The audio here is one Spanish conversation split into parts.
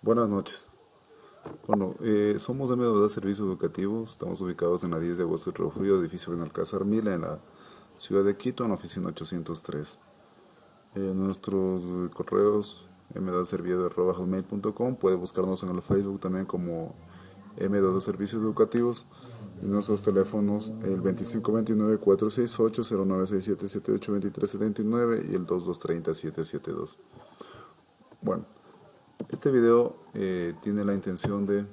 Buenas noches. Bueno, somos MWA Servicios Educativos. Estamos ubicados en la 10 de agosto de Río Frío, edificio Benalcázar Mila, en la ciudad de Quito, en la oficina 803. Nuestros correos mwaserviedo@hotmail.com. Puede buscarnos en el Facebook también como MWA Servicios Educativos. Y nuestros teléfonos el 2529-468-0967-782379 y el 2230-772. Bueno, este video tiene la intención de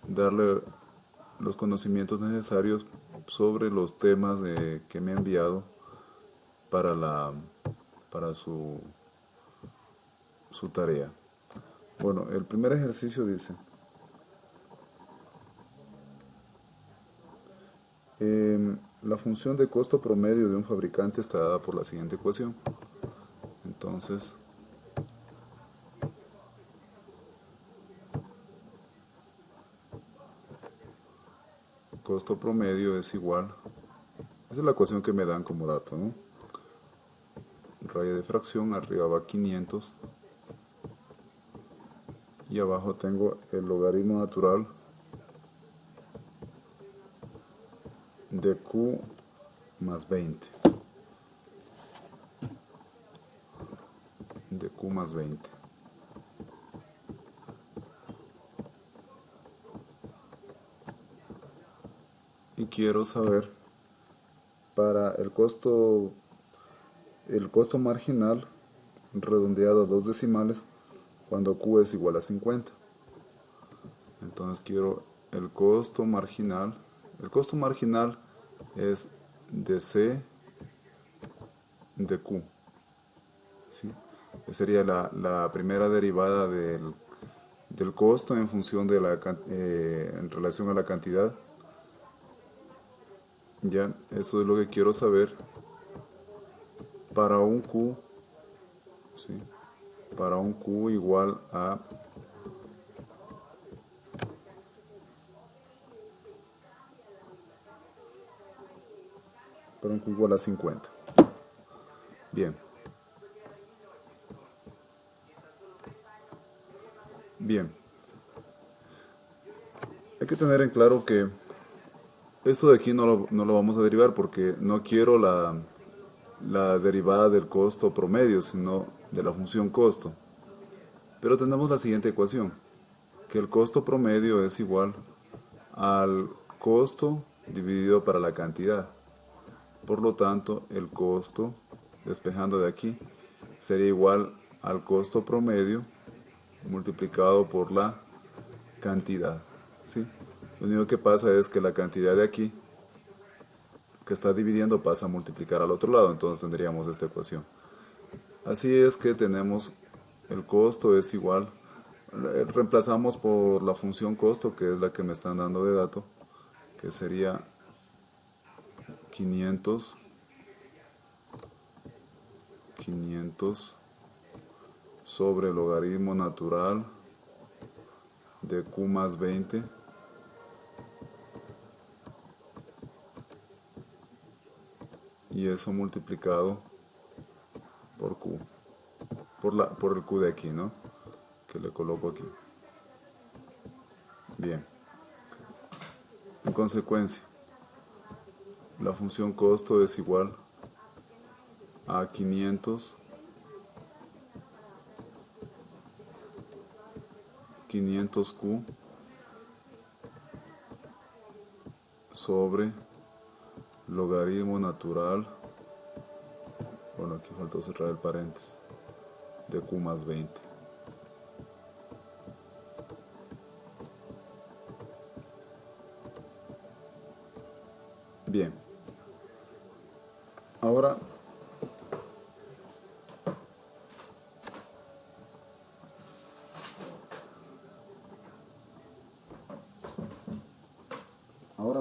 darle los conocimientos necesarios sobre los temas que me ha enviado para para su tarea. Bueno, el primer ejercicio dice, la función de costo promedio de un fabricante está dada por la siguiente ecuación. Entonces, costo promedio es igual, esa es la ecuación que me dan como dato, ¿no? Raya de fracción, arriba va 500 y abajo tengo el logaritmo natural de Q más 20. De Q más 20. Y quiero saber para el costo marginal redondeado a dos decimales cuando Q es igual a 50. Entonces quiero el costo marginal. El costo marginal es de C de Q, ¿sí? Esa sería la primera derivada del costo en función de en relación a la cantidad. Ya, eso es lo que quiero saber para un Q, ¿sí? Para un Q igual a para un Q igual a 50. Bien. Bien. Hay que tener en claro que esto de aquí no lo vamos a derivar porque no quiero la derivada del costo promedio, sino de la función costo. Pero tenemos la siguiente ecuación, que el costo promedio es igual al costo dividido para la cantidad. Por lo tanto, el costo, despejando de aquí, sería igual al costo promedio multiplicado por la cantidad, ¿sí? Lo único que pasa es que la cantidad de aquí, que está dividiendo, pasa a multiplicar al otro lado, entonces tendríamos esta ecuación. Así es que tenemos el costo es igual, reemplazamos por la función costo, que es la que me están dando de dato, que sería 500 sobre el logaritmo natural de Q más 20 y eso multiplicado por Q, por el Q de aquí, ¿no? Que le coloco aquí. Bien. En consecuencia, la función costo es igual a 500Q sobre logaritmo natural, bueno, aquí faltó cerrar el paréntesis, de Q más 20. Bien. Ahora,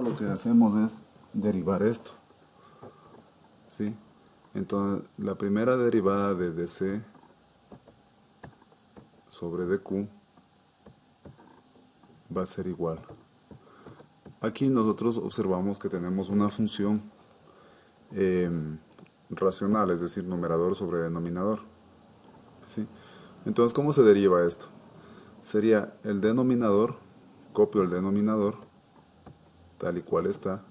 lo que hacemos es derivar esto, ¿sí? Entonces, la primera derivada de dc sobre dq va a ser igual. Aquí nosotros observamos que tenemos una función racional, es decir, numerador sobre denominador. ¿sí? Entonces, ¿cómo se deriva esto? Sería el denominador, copio el denominador, tal y cual está,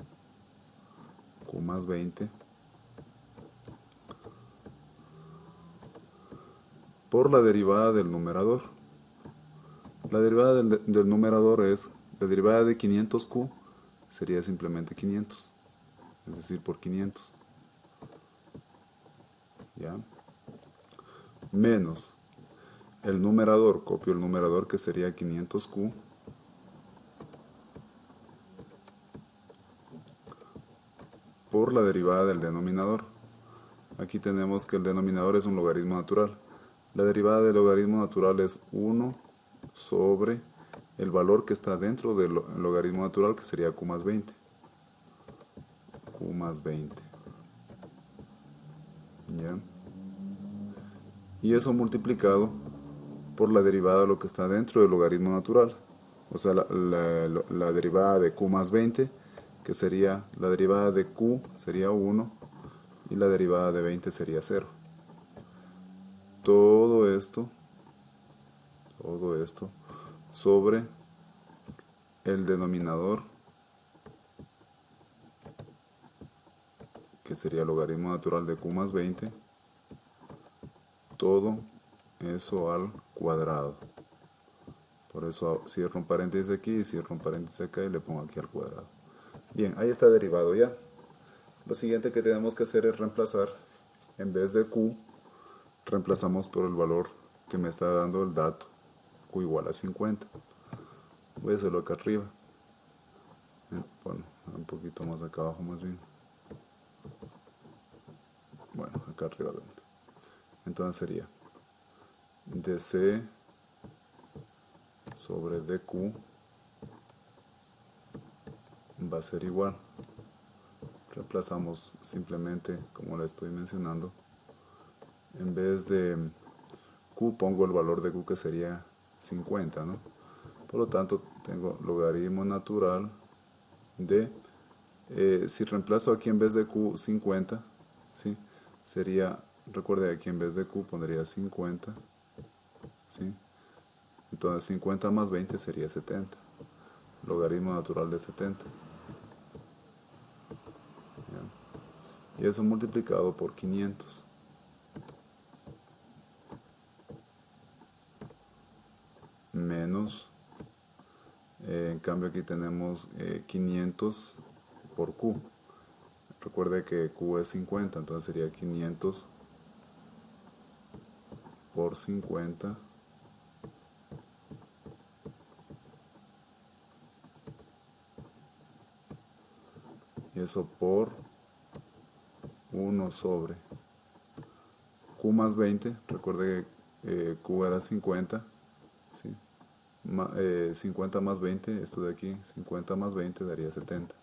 q más 20, por la derivada del numerador. La derivada del numerador es, la derivada de 500q sería simplemente 500, es decir, por 500, ¿ya? Menos el numerador, copio el numerador que sería 500q, por la derivada del denominador. Aquí tenemos que el denominador es un logaritmo natural. La derivada del logaritmo natural es 1 sobre el valor que está dentro del logaritmo natural, que sería q más 20. Q más 20. ¿Ya? Y eso multiplicado por la derivada de lo que está dentro del logaritmo natural. O sea, la derivada de q más 20, que sería, la derivada de q sería 1 y la derivada de 20 sería 0. Todo esto sobre el denominador, que sería el logaritmo natural de q más 20, todo eso al cuadrado. Por eso cierro un paréntesis aquí y cierro un paréntesis acá y le pongo aquí al cuadrado. Bien, ahí está derivado ya. Lo siguiente que tenemos que hacer es reemplazar, en vez de q, reemplazamos por el valor que me está dando el dato, q igual a 50. Voy a hacerlo acá arriba. Bueno, un poquito más acá abajo más bien. Bueno, acá arriba. Entonces sería dc sobre dq va a ser igual. Reemplazamos simplemente, como le estoy mencionando, en vez de q pongo el valor de q, que sería 50, ¿no? Por lo tanto, tengo logaritmo natural de, si reemplazo aquí en vez de q 50, ¿sí? Sería, recuerde, aquí en vez de q pondría 50, ¿sí? Entonces 50 más 20 sería 70, logaritmo natural de 70. ¿Ya? Y eso multiplicado por 500. Menos, en cambio aquí tenemos 500 por q. Recuerde que q es 50, entonces sería 500 por 50 y eso por 1 sobre q más 20. Recuerde que q era 50, ¿sí? 50 más 20, esto de aquí, 50 más 20 daría 70.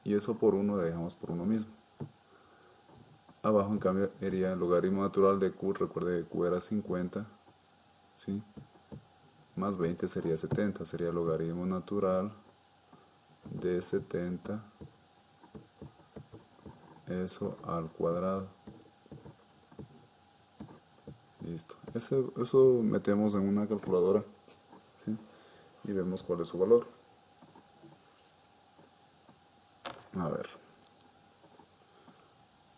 Y eso por 1 le dejamos por 1 mismo. Abajo en cambio sería el logaritmo natural de q, recuerde que q era 50, ¿sí? Más 20 sería 70, sería el logaritmo natural de 70, eso al cuadrado. Listo. Eso metemos en una calculadora, ¿sí? Y vemos cuál es su valor. A ver,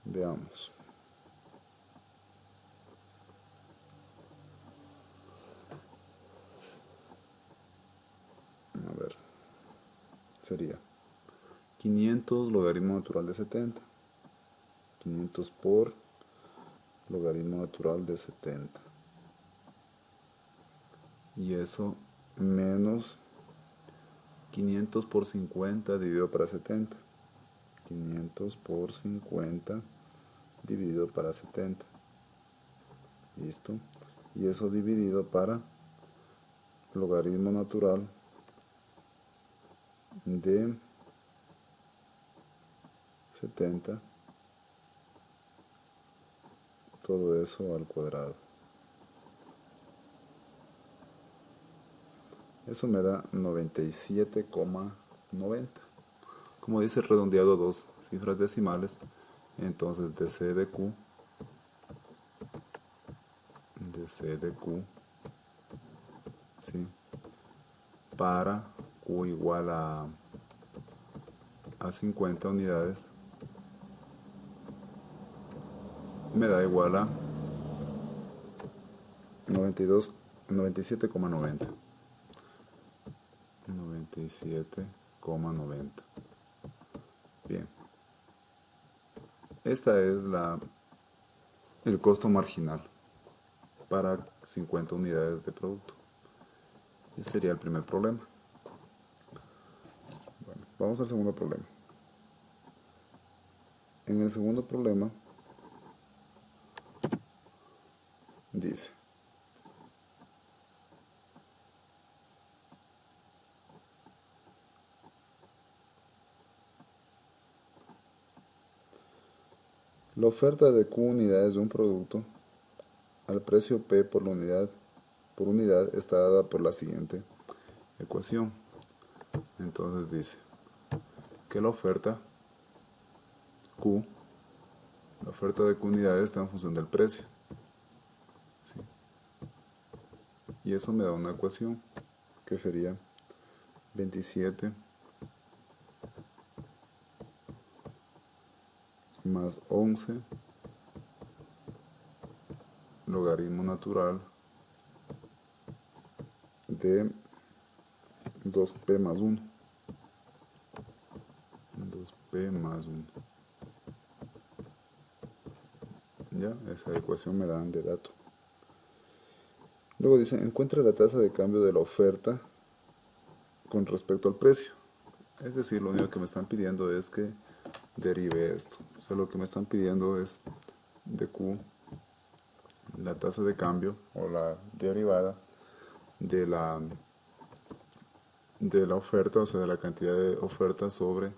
veamos. A ver, sería 500 logaritmo natural de 70. 500 por logaritmo natural de 70. Y eso menos 500 por 50 dividido para 70. 500 por 50 dividido para 70. Listo. Y eso dividido para logaritmo natural de 70. Todo eso al cuadrado. Eso me da 97,90. Como dice redondeado a dos cifras decimales, Entonces dc de q, ¿sí? Para q igual a 50 unidades, me da igual a 97,90. 97,90. Bien, esta es el costo marginal para 50 unidades de producto. Ese sería el primer problema. Bueno, vamos al segundo problema. En el segundo problema dice: la oferta de Q unidades de un producto al precio P por unidad está dada por la siguiente ecuación. Entonces dice que la oferta de Q unidades está en función del precio, ¿sí? Y eso me da una ecuación que sería 27 más 11 logaritmo natural de 2p más 1. 2p más 1. Ya, esa ecuación me dan de dato. Luego dice: encuentra la tasa de cambio de la oferta con respecto al precio. Es decir, lo único que me están pidiendo es que derive esto. O sea, lo que me están pidiendo es de Q la tasa de cambio o la derivada de la oferta, o sea, de la cantidad de oferta sobre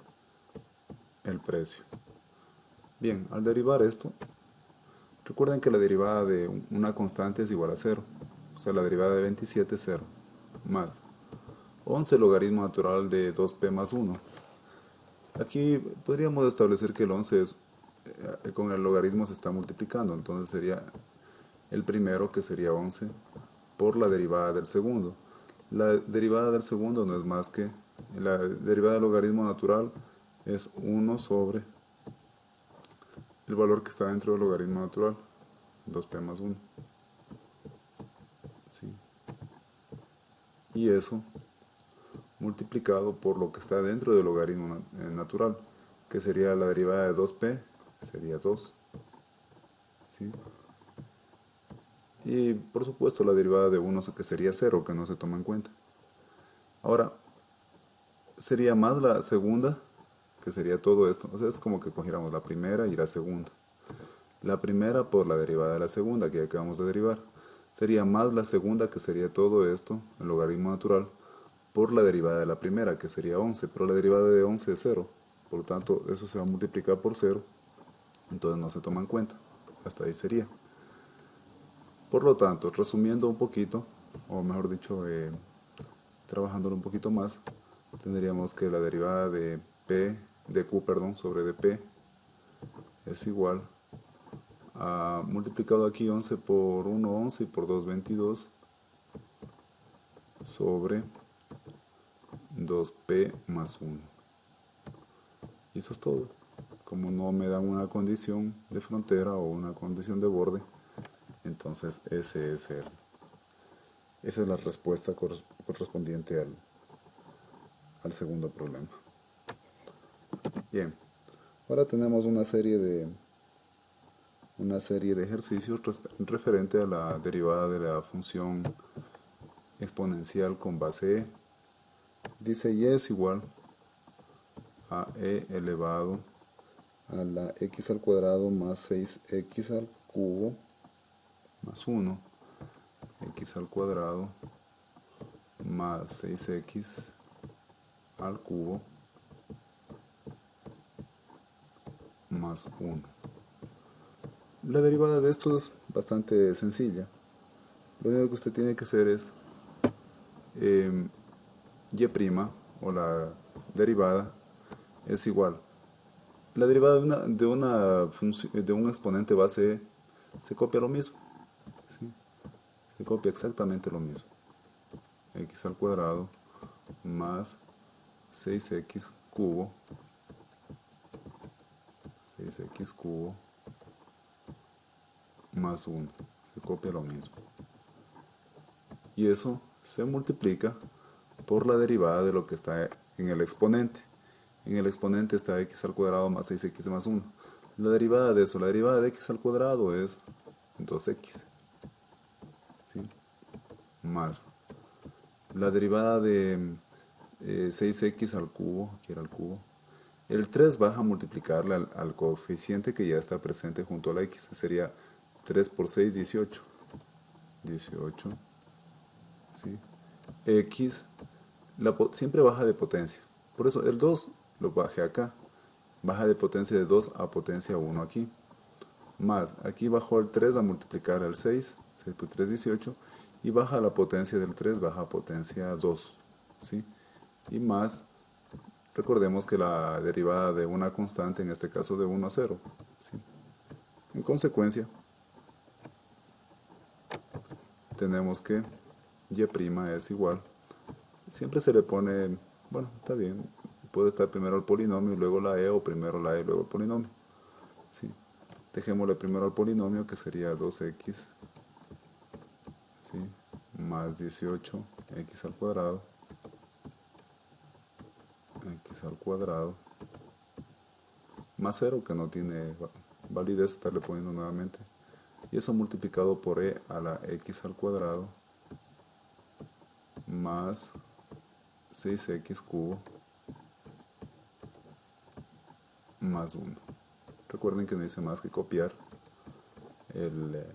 el precio. Bien, al derivar esto, recuerden que la derivada de una constante es igual a 0. O sea, la derivada de 27 es 0. Más 11 logaritmo natural de 2p más 1. Aquí podríamos establecer que el 11 con el logaritmo se está multiplicando. Entonces sería el primero, que sería 11, por la derivada del segundo. La derivada del segundo no es más que la derivada del logaritmo natural, es 1 sobre el valor que está dentro del logaritmo natural, 2p más 1. ¿Sí? Y eso multiplicado por lo que está dentro del logaritmo natural, que sería la derivada de 2p, sería 2. ¿Sí? Y por supuesto la derivada de 1, que sería 0, que no se toma en cuenta. Ahora, sería más la segunda, que sería todo esto. O sea, es como que cogiéramos la primera y la segunda. La primera por la derivada de la segunda, que acabamos de derivar. Sería más la segunda, que sería todo esto, el logaritmo natural, por la derivada de la primera, que sería 11. Pero la derivada de 11 es 0. Por lo tanto, eso se va a multiplicar por 0. Entonces no se toma en cuenta. Hasta ahí sería. Por lo tanto, resumiendo un poquito, o mejor dicho, trabajándolo un poquito más, tendríamos que la derivada de Q, sobre dp es igual a, multiplicado aquí 11 por 1, 11 y por 2, 22, sobre 2p más 1. Y eso es todo. Como no me dan una condición de frontera o una condición de borde, entonces esa es la respuesta correspondiente al segundo problema. Bien, ahora tenemos una serie de ejercicios referente a la derivada de la función exponencial con base e. Dice: y es igual a e elevado a la x al cuadrado más 6x al cubo más 1, x al cuadrado más 6x al cubo más 1. La derivada de esto es bastante sencilla. Lo único que usted tiene que hacer es y' o la derivada es igual la derivada de un exponente base e se copia lo mismo, ¿sí? Se copia exactamente lo mismo. X al cuadrado más 6x cubo, 6x cubo más 1. Se copia lo mismo. Y eso se multiplica por la derivada de lo que está en el exponente. En el exponente está x al cuadrado más 6x más 1. La derivada de eso, la derivada de x al cuadrado es 2x. ¿Sí? Más la derivada de 6x al cubo, aquí era el cubo. El 3 baja a multiplicarle al coeficiente que ya está presente junto a la x. Sería 3 por 6, 18. 18. ¿Sí? X siempre baja de potencia. Por eso el 2 lo bajé acá. Baja de potencia de 2 a potencia 1 aquí. Más, aquí bajó el 3 a multiplicar al 6. 6 por 3, 18. Y baja la potencia del 3, baja a potencia 2. ¿Sí? Y más, recordemos que la derivada de una constante, en este caso de 1 a 0. ¿Sí? En consecuencia, tenemos que y' es igual. Siempre se le pone, bueno, está bien, puede estar primero el polinomio y luego la e, o primero la e y luego el polinomio. ¿Sí? Dejémosle primero al polinomio, que sería 2x, ¿sí? Más 18x al cuadrado, x al cuadrado, más 0, que no tiene validez estarle poniendo nuevamente. Y eso multiplicado por e a la x al cuadrado, más 6x cubo, más 1. Recuerden que no hice más que copiar el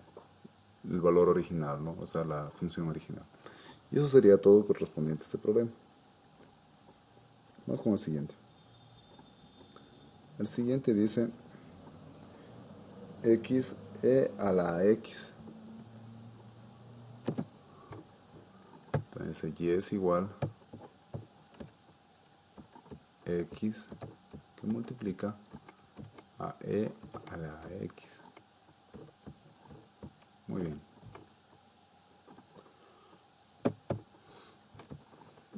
valor original, ¿no? O sea, la función original. Y eso sería todo correspondiente a este problema. Vamos con el siguiente. El siguiente dice x e a la x. Entonces y es igual x que multiplica a e a la x. Muy bien.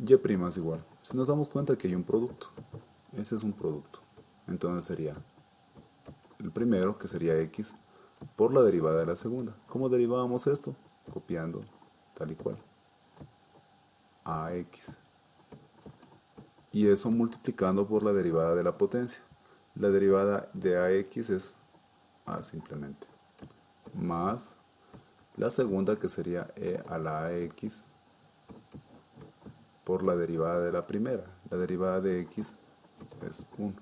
Y' es igual. Si nos damos cuenta que hay un producto, ese es un producto. Entonces sería el primero, que sería x, por la derivada de la segunda. ¿Cómo derivábamos esto? Copiando tal y cual. Ax. Y eso multiplicando por la derivada de la potencia. La derivada de ax es a simplemente. Más la segunda, que sería e a la ax por la derivada de la primera. La derivada de x es 1.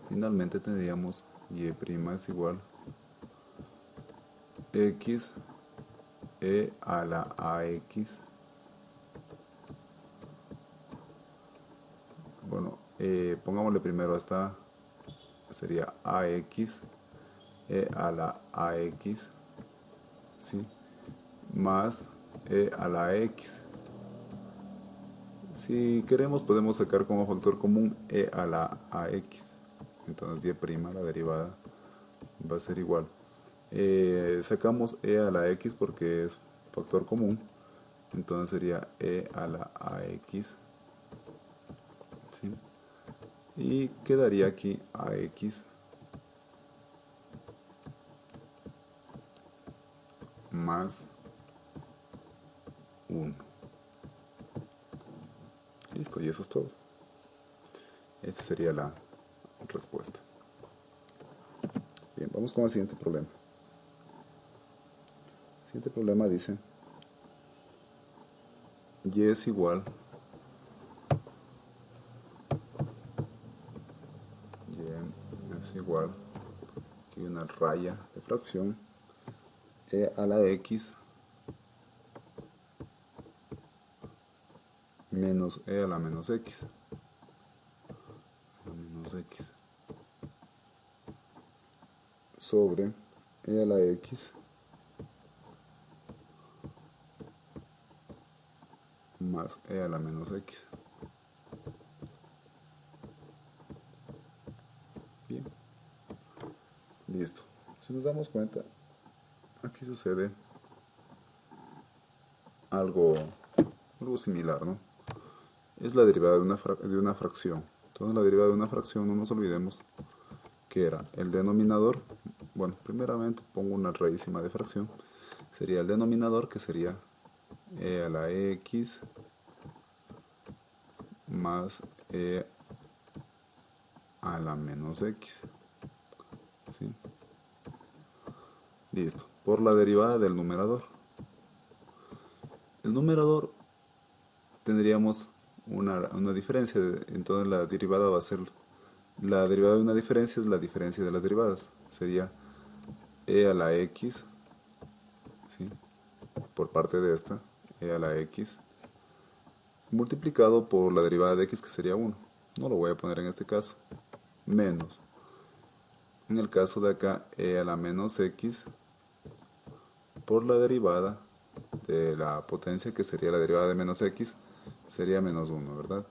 Finalmente tendríamos y' es igual x e a la ax. Bueno, pongámosle primero hasta, sería ax e a la ax, ¿sí? Más e a la x. Si queremos podemos sacar como factor común e a la ax. Entonces y', la derivada, va a ser igual. Sacamos e a la x porque es factor común. Entonces sería e a la ax. ¿Sí? Y quedaría aquí ax más 1. Listo, y eso es todo. Esta sería la respuesta. Bien, vamos con el siguiente problema. El siguiente problema dice y es igual aquí hay una raya de fracción e a la x menos e a la menos x. Sobre e a la x más e a la menos x. Listo. Si nos damos cuenta, aquí sucede algo, algo similar, ¿no? Es la derivada de una fracción. Entonces la derivada de una fracción, no nos olvidemos que era el denominador. Bueno, primeramente pongo una raízima de fracción. Sería el denominador, que sería e a la x más e a la menos x. ¿Sí? Listo. Por la derivada del numerador. El numerador tendríamos una diferencia. Entonces la derivada va a ser... La derivada de una diferencia es la diferencia de las derivadas. Sería e a la x, ¿sí? Por parte de esta, e a la x, multiplicado por la derivada de x, que sería 1. No lo voy a poner en este caso. Menos. En el caso de acá, e a la menos x por la derivada de la potencia, que sería la derivada de menos x, sería menos 1, ¿verdad?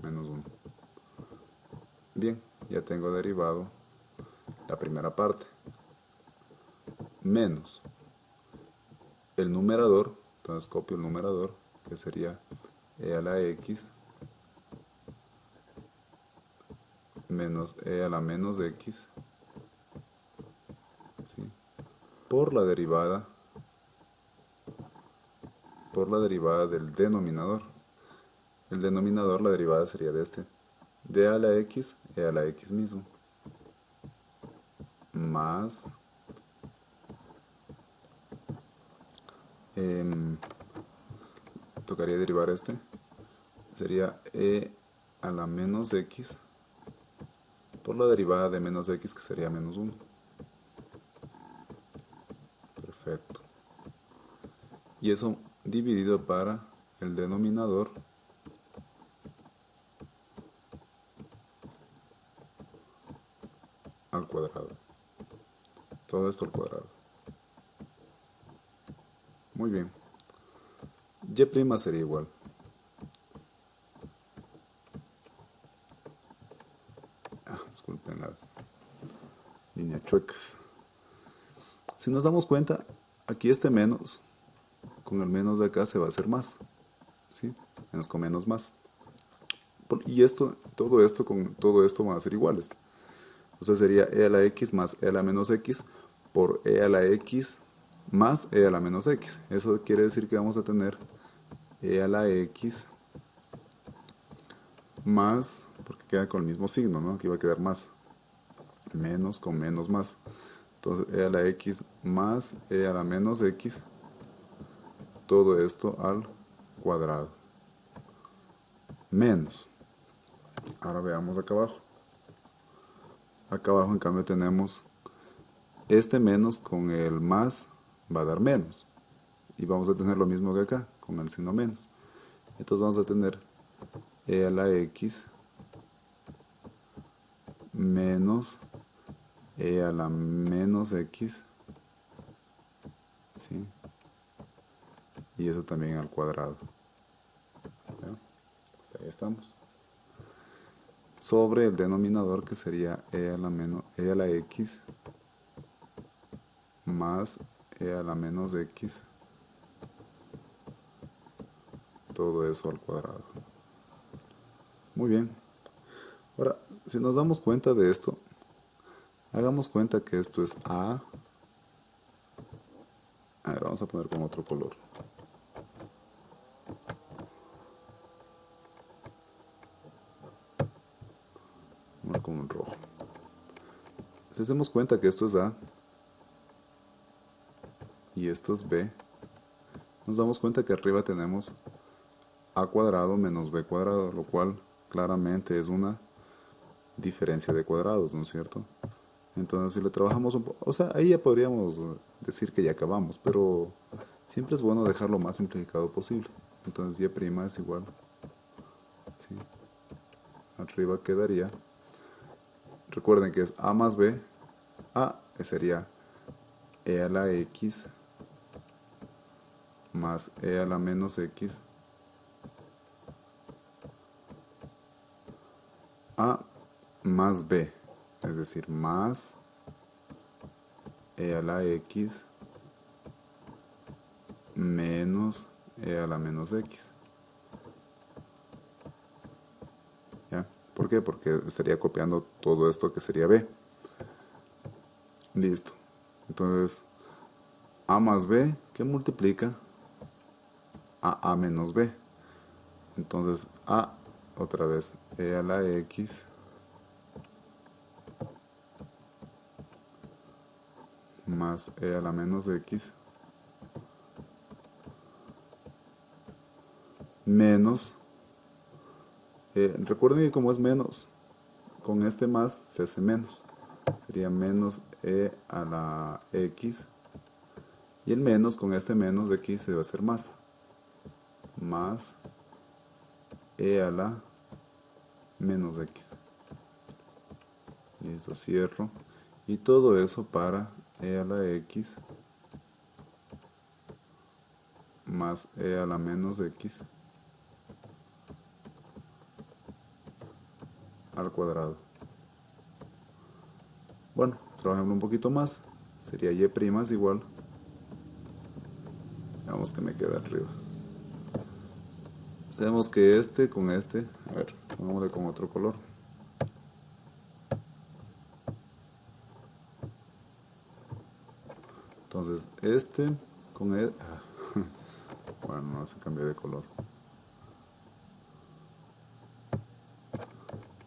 Menos 1. Bien, ya tengo derivado la primera parte. Menos el numerador, entonces copio el numerador, que sería e a la x menos e a la menos x, ¿sí? Por la derivada del denominador. El denominador, la derivada sería de este, de a la x, e a la x mismo, más tocaría derivar este, sería e a la menos x por la derivada de menos x, que sería menos 1. Perfecto. Y eso dividido para el denominador al cuadrado. Todo esto al cuadrado. Muy bien. Y' sería igual. Disculpen las líneas chuecas. Si nos damos cuenta, aquí este menos, con el menos de acá se va a hacer más. ¿Sí? Menos con menos más. Y todo esto con todo esto van a ser iguales. O sea, sería e a la x más e a la menos x por e a la x más e a la menos x. Eso quiere decir que vamos a tener e a la x más, porque queda con el mismo signo, ¿no? Aquí va a quedar más. Menos con menos más. Entonces e a la x más e a la menos x, todo esto al cuadrado. Menos. Ahora veamos acá abajo. Acá abajo en cambio tenemos este menos con el más va a dar menos. Y vamos a tener lo mismo que acá, con el signo menos. Entonces vamos a tener e a la x menos e a la menos x, ¿sí? Y eso también al cuadrado. ¿Ya? Hasta ahí estamos. Sobre el denominador, que sería e a la x más e a la menos x, todo eso al cuadrado. Muy bien. Ahora, si nos damos cuenta de esto, hagamos cuenta que esto es a. A ver, vamos a poner con otro color. Vamos con un rojo. Si hacemos cuenta que esto es a y esto es b, nos damos cuenta que arriba tenemos a cuadrado menos b cuadrado, lo cual claramente es una diferencia de cuadrados, ¿no es cierto? Entonces si le trabajamos un poco, o sea, ahí ya podríamos decir que ya acabamos, pero siempre es bueno dejar lo más simplificado posible. Entonces y' es igual, ¿sí? Arriba quedaría, recuerden que es a más b, a sería e a la x más e a la menos x, a más b, es decir, más e a la x menos e a la menos x. ¿Ya? ¿Por qué? Porque estaría copiando todo esto que sería b. Listo. Entonces, a más b, ¿qué multiplica a menos b? Entonces, a, otra vez, e a la x más e a la menos x menos, recuerden que como es menos, con este más se hace menos. Sería menos e a la x, y el menos con este menos de aquí se va a hacer más e a la menos x. Y eso cierro. Y todo eso para e a la x más e a la menos x al cuadrado. Bueno, trabajemos un poquito más. Sería y' es igual. Veamos que me queda arriba. Sabemos que este con este, a ver, pongámosle con otro color. Entonces, este con el... bueno, no se cambió de color.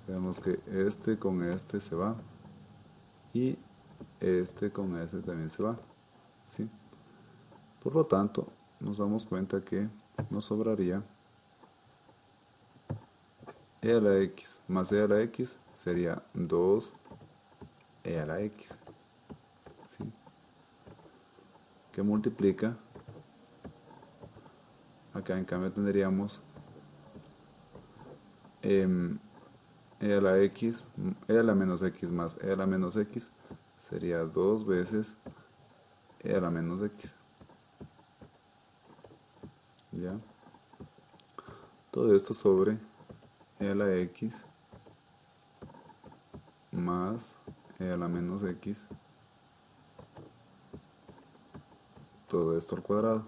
Sabemos que este con este se va. Y este con este también se va. ¿Sí? Por lo tanto, nos damos cuenta que nos sobraría e a la x más e a la x sería 2 e a la x. ¿Sí? Que multiplica, acá en cambio tendríamos e a la x, e a la menos x más e a la menos x sería 2 veces e a la menos x. ¿Ya? Todo esto sobre e a la x más e a la menos x, todo esto al cuadrado.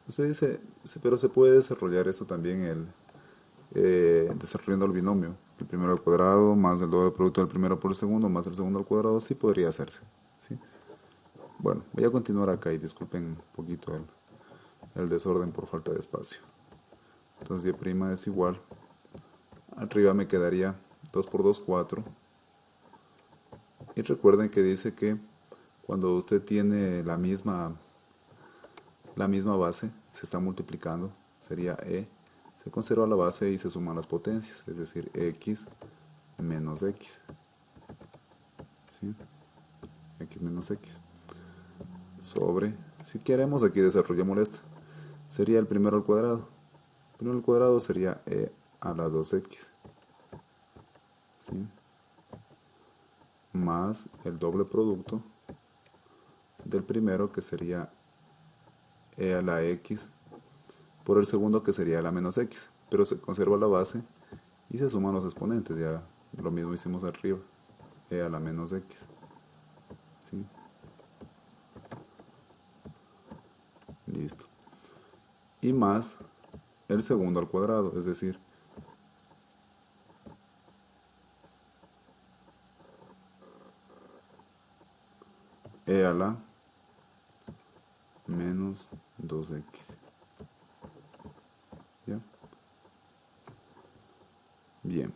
Usted dice, pero se puede desarrollar eso también desarrollando el binomio. El primero al cuadrado más el doble producto del primero por el segundo más el segundo al cuadrado, sí podría hacerse. ¿Sí? Bueno, voy a continuar acá y disculpen un poquito el desorden por falta de espacio. Entonces y' es igual. Arriba me quedaría 2 por 2, 4. Y recuerden que dice que cuando usted tiene la misma base, se está multiplicando, sería e, se conserva la base y se suman las potencias, es decir, x menos x. ¿Sí? X menos x. Sobre, si queremos aquí desarrollamos esto, sería el primero al cuadrado. El primero al cuadrado sería e a la 2x. ¿Sí? Más el doble producto del primero, que sería e a la x, por el segundo, que sería a la menos x, pero se conserva la base y se suman los exponentes. Ya lo mismo hicimos arriba, e a la menos x. ¿Sí? Listo. Y más el segundo al cuadrado, es decir, e a la menos 2x. ¿Ya? Bien.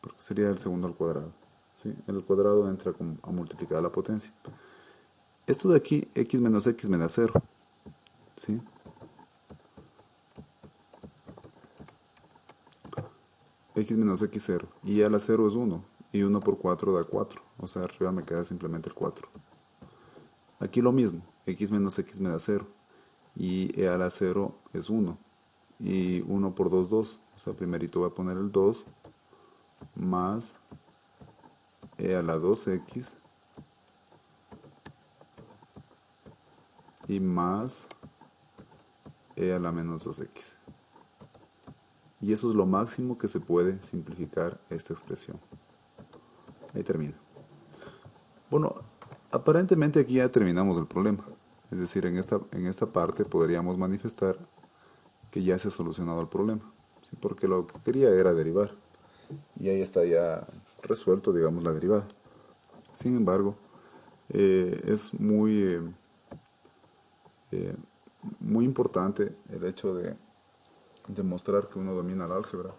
Porque sería el segundo al cuadrado. ¿Sí? El cuadrado entra a multiplicar la potencia. Esto de aquí, x menos x me da 0. ¿Sí? X menos x 0. Y a la 0 es 1. Y 1 por 4 da 4. O sea, arriba me queda simplemente el 4. Aquí lo mismo. X menos x me da 0. Y e a la 0 es 1. Y 1 por 2, 2. O sea, primerito voy a poner el 2 más e a la 2x y más e a la menos 2x. Y eso es lo máximo que se puede simplificar esta expresión. Ahí termina. Bueno, aparentemente aquí ya terminamos el problema. Es decir, en esta parte podríamos manifestar que ya se ha solucionado el problema. ¿Sí? Porque lo que quería era derivar. Y ahí está ya resuelto, digamos, la derivada. Sin embargo, es eh, muy importante el hecho de demostrar que uno domina el álgebra.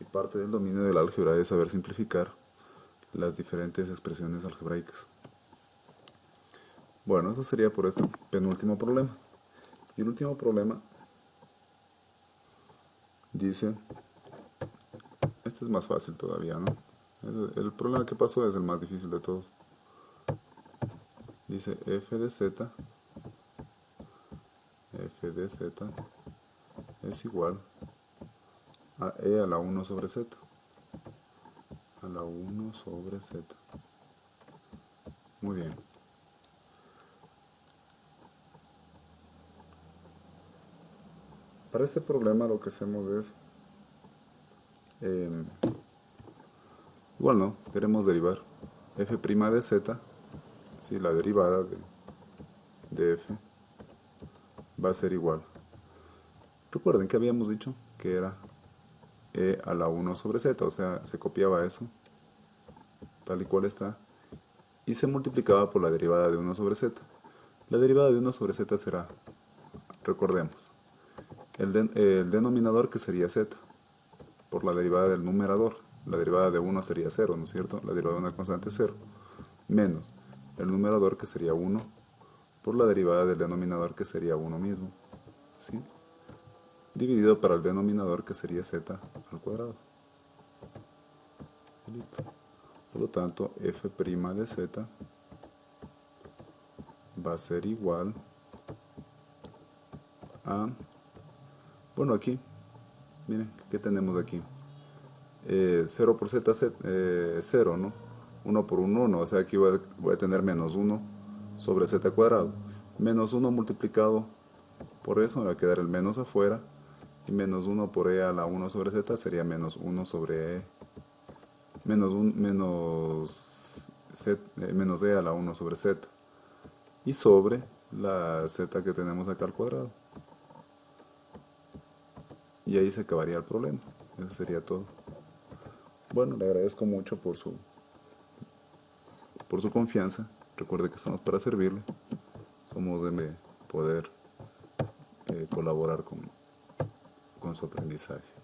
Y parte del dominio del álgebra es saber simplificar las diferentes expresiones algebraicas. Bueno, eso sería por este penúltimo problema. Y el último problema dice, este es más fácil todavía, ¿no? El problema que pasó es el más difícil de todos. Dice f de z es igual a e a la 1 sobre z. A la 1 sobre z. Muy bien. Para este problema lo que hacemos es, eh, igual no, queremos derivar f' de z, ¿sí? La derivada de f va a ser igual. Recuerden que habíamos dicho que era e a la 1 sobre z, o sea, se copiaba eso, tal y cual está, y se multiplicaba por la derivada de 1 sobre z. La derivada de 1 sobre z será, recordemos, el denominador que sería z, por la derivada del numerador. La derivada de 1 sería 0, ¿no es cierto? La derivada de una constante es 0, menos el numerador que sería 1, por la derivada del denominador que sería 1 mismo, ¿sí? Dividido para el denominador que sería z al cuadrado. Y listo. Por lo tanto, f' de z va a ser igual a, bueno, aquí, miren, ¿qué tenemos aquí? 0 por z, 0, ¿no? 1 por 1, 1, o sea, aquí voy a tener menos 1 sobre z cuadrado. Menos 1 multiplicado por eso, me va a quedar el menos afuera, y menos 1 por e a la 1 sobre z sería menos 1 sobre e, menos e a la 1 sobre z, y sobre la z que tenemos acá al cuadrado. Y ahí se acabaría el problema. Eso sería todo. Bueno, le agradezco mucho por su confianza. Recuerde que estamos para servirle. Somos de poder colaborar con su aprendizaje.